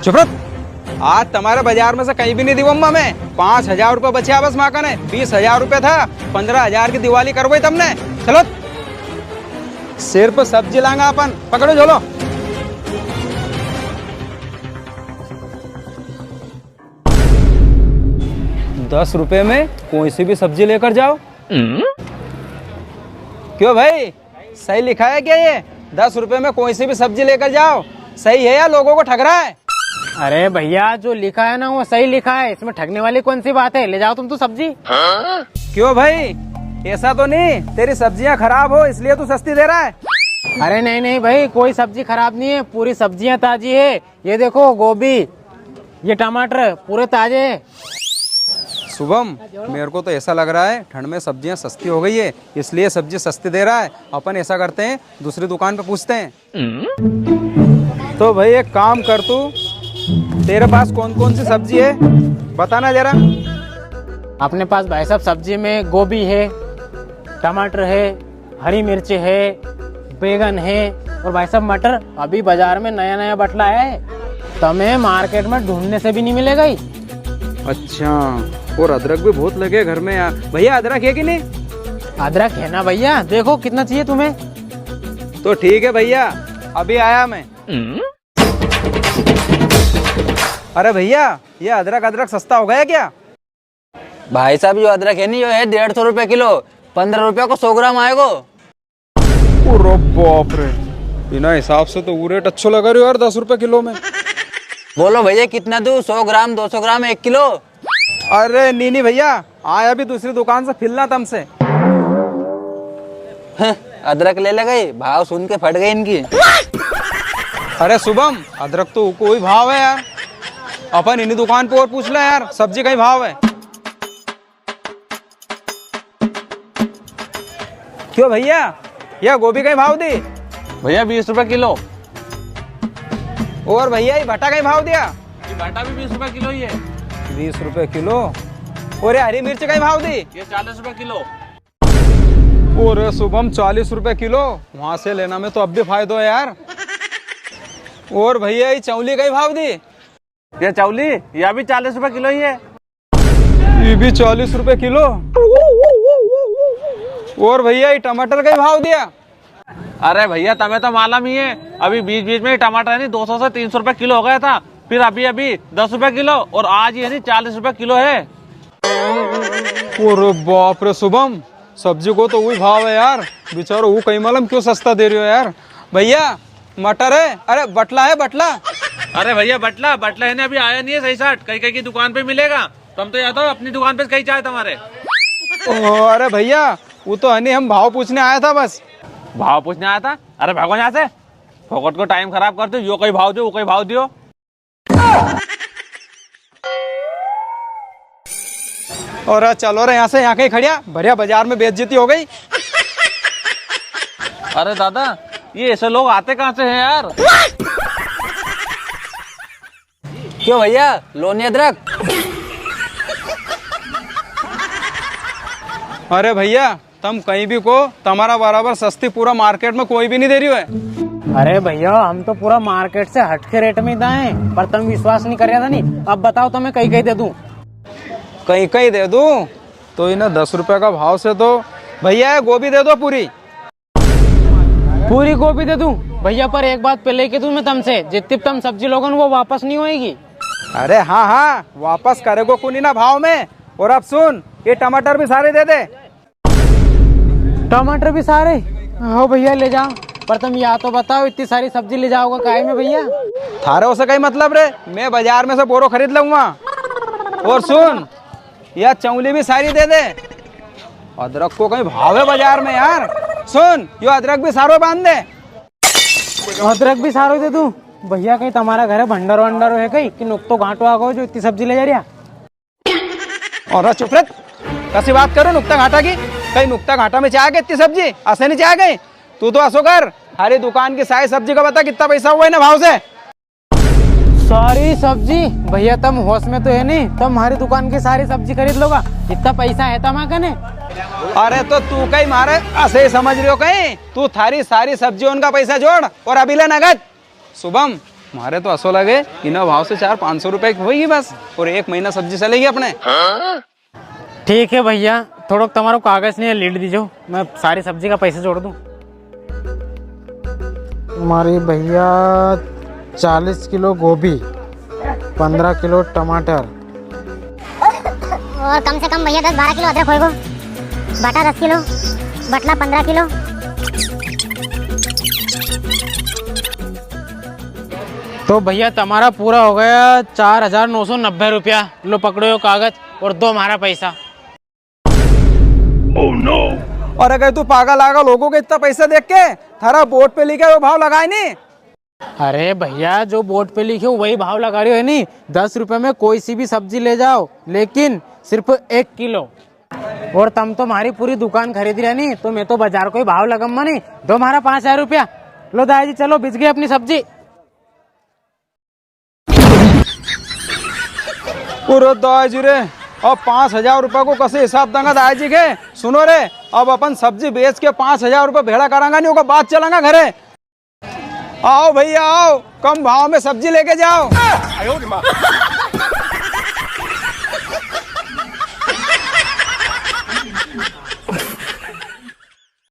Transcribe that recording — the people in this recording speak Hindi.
चुप रह। आज तुम्हारे बाजार में से कहीं भी नहीं दी अम्मा मैं 5,000 रुपये बचे बस माँ का ने 20,000 रुपये था 15,000 की दिवाली करवाई तुमने। चलो सिर पर सब्जी लांगा अपन पकड़ो चलो। ₹10 में कोई सी भी सब्जी लेकर जाओ। क्यों भाई सही लिखा है क्या ये? ₹10 में कोई सी भी सब्जी लेकर जाओ, सही है या लोगों को ठग रहा है? अरे भैया जो लिखा है ना वो सही लिखा है, इसमें ठगने वाली कौन सी बात है? ले जाओ तुम तो सब्जी। क्यों भाई ऐसा तो नहीं तेरी सब्जियां खराब हो इसलिए तू सस्ती दे रहा है? अरे नहीं नहीं भाई, कोई सब्जी खराब नहीं है, पूरी सब्जियां ताजी है। ये देखो गोभी, ये टमाटर पूरे ताजे है। शुभम मेरे को तो ऐसा लग रहा है ठंड में सब्जियां सस्ती हो गई है इसलिए सब्जी सस्ती दे रहा है। अपन ऐसा करते हैं दूसरी दुकान पे पूछते हैं। तो भाई एक काम कर, तू तेरे पास कौन कौन सी सब्जी है बताना जरा। अपने पास भाई साहब सब्जी में गोभी है, टमाटर है, हरी मिर्च है, बैगन है और भाई साहब मटर अभी बाजार में नया नया बटला है, तुम्हें मार्केट में ढूंढने से भी नहीं मिलेगा ही। अच्छा और अदरक भी बहुत लगे घर में यार। भैया अदरक है कि नहीं? अदरक है ना भैया, देखो कितना चाहिए तुम्हें। तो ठीक है भैया अभी आया मैं। अरे भैया ये अदरक सस्ता हो गया क्या? भाई साहब जो अदरक है नहीं जो है 150 रुपए किलो, 15 रुपया को 100 ग्राम आएगो। अरे बाप रे, बिना हिसाब से तो रेट अच्छा लगा रहे हो यार 10 रुपए किलो में। बोलो भैया कितना दूं? 100 ग्राम 200 ग्राम 1 किलो? अरे नहीं भैया आया भी दूसरी दुकान से फिलना तुमसे। अदरक ले ले गई, भाव सुन के फट गई इनकी। अरे शुभम अदरक तो कोई भाव है यार, अपन इन्हीं दुकान पे और पूछ ले यार सब्जी का ही भाव है। क्यों भैया यह गोभी का ही भाव दी? भैया 20 रुपए किलो। और भैया ये भट्टा का ही भाव दिया? ये भाटा भी 20 रुपए किलो ही है। 20 रुपए किलो। और ये हरी मिर्च का ही भाव दी? ये 40 रुपए किलो। और शुभम 40 रुपए किलो, वहां से लेना में तो अब भी फायदा है यार। और भैया ये चौली का ही भाव दी? ये चौली यह भी 40 रुपए किलो ही है। ये भी 40 रुपए किलो। और भैया ये टमाटर का ही भाव दिया? अरे भैया तुम्हें तो मालूम ही है, अभी बीच बीच में टमाटर है नहीं 200 से 300 रुपए किलो हो गया था, फिर अभी 10 रुपए किलो और आज ये नहीं 40 रुपए किलो है। अरे बाप रे शुभम सब्जी को तो वही भाव है यार, बेचारो वो कहीं मालूम क्यों सस्ता दे रहे हो यार। भैया मटर है? अरे बटला है बटला? अरे भैया बटला है ना, अभी आया नहीं है सही साट, कहीं कहीं की दुकान पे मिलेगा। तुम तो या तो अपनी दुकान पे कहीं चाहे तुम्हारे। अरे भैया वो तो हनी हम भाव पूछने आया था बस। भाव पूछने आया था? अरे भागो यहाँ से, फोकट को टाइम खराब करते हो। यो कोई भाव दो वो कोई भाव दियो। और चलो रे यहाँ से, यहाँ कहीं खड़िया भरिया बाजार में बेइज्जती हो गई। अरे दादा ये ऐसे लोग आते कहाँ से हैं यार? क्यों भैया लो नहीं अदरक? अरे भैया तुम कहीं भी को तुम्हारा बराबर सस्ती पूरा मार्केट में कोई भी नहीं दे रही है। अरे भैया हम तो पूरा मार्केट से हट के रेट में दाए, पर तुम विश्वास नहीं कर रहा था नहीं। अब बताओ तुम्हें कहीं कहीं दे दूं? कहीं कहीं दे दूं तो इन्हें 10 रुपए का भाव से तो भैया गोभी दे दो पूरी गोभी दे दूं? भैया पर एक बात पहले कह दूं मैं तुमसे, जितनी तुम सब्जी लोगों वो वापस नहीं होएगी। अरे हाँ वापस करेगो कुनी ना भाव में। और अब सुन ये टमाटर भी सारे दे दे। टमाटर भी सारे? हाँ भैया ले जाओ, पर तुम या तो बताओ इतनी सारी सब्जी ले जाओगे काहे में भैया? थारे से कहीं मतलब रे, मैं बाजार में से बोरो खरीद लूंगा। और सुन यह चौली भी सारी दे दे। अदरक को कहीं भाव है बाजार में यार। सुन यो अदरक भी सारो बांध दे। अदरक भी सारो दे दूं? भैया कहीं तुम्हारा घर है भंडार वंडारो है कहीं कि नुकतो घाटो आ गो जो इतनी सब्जी ले जा रहा? और चुप रह, कैसी बात करो नुक्ता घाटा की? कहीं नुक्ता घाटा में चाह गए इतनी सब्जी? ऐसे नहीं चाह गई? तू तो असो कर हरी दुकान की सारी सब्जी का बता कितना पैसा हुआ है ना भाव से? सारी सब्जी? भैया तुम होश में तो है नहीं, तुम हमारी दुकान की सारी सब्जी खरीद लोगा? इतना पैसा है तमा कने? अरे तो तू कहीं मारे ऐसे ही समझ रही हो कहीं? तू थारी सारी सब्जियों का पैसा जोड़ और अभी ले नगद। शुभम हमारे तो असो लगे इना भाव से 400-500 रुपए की होगी बस, और 1 महीना सब्जी चलेगी अपने। ठीक है भैया, थोड़ा तुम्हारा कागज नहीं है, लीड दीजो, मैं सारी सब्जी का पैसे जोड़ दूं। हमारी भैया 40 किलो गोभी, 15 किलो टमाटर, और कम से कम भैया 10-12 किलो अदरक होएगो, बाटा 10 किलो, बटला 15 किलो। तो भैया तुम्हारा पूरा हो गया 4,990 रुपया। लो पकड़ो यो कागज और दो हमारा पैसा। और अगर तू पागल आगल लोगों के इतना पैसा देख के थारा बोर्ड पे लिखे वो भाव लगाए नहीं। अरे भैया जो बोर्ड पे लिखे हो वही भाव लगा रहे हो है नहीं। 10 रुपए में कोई सी भी सब्जी ले जाओ, लेकिन सिर्फ 1 किलो। और तुम तो हमारी पूरी दुकान खरीद रहे नहीं, तो मैं तो बाजार को ही भाव लगम्मा नहीं। दो हमारा 5,000 रुपया। लो दादाजी चलो, बिच गई अपनी सब्जी। पूरे दादाजी रे, अब 5,000 रुपए को कैसे हिसाब देंगे दादाजी के। सुनो रे, अब अपन सब्जी बेच के 5,000 रुपए भेड़ा करांगा नहीं होगा, बात चलांगा घरे। आओ भैया आओ, कम भाव में सब्जी लेके जाओ।